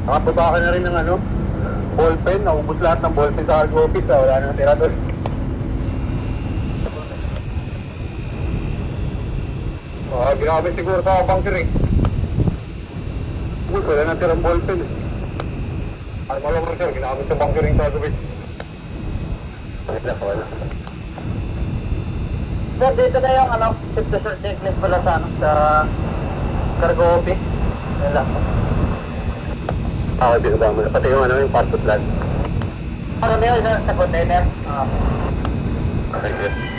Nakababa ka na rin ng ano, ballpen. Naubos lahat ng ballpen sa cargo office. Wala nang tira doon. Ginamit siguro sa bunker eh. Uy, wala nang tirang ballpen eh. Ano mo lang sir, ginamit sa bunkering sa gabi. Wala. Sir, dito na yung ano, ship-to-shore checklist pala sa ano, sa cargo office. Yan lang. Okay, binaba mo na. Pati yung ano, yung passport land. Ano na yun, sir, sa container? Okay, sir.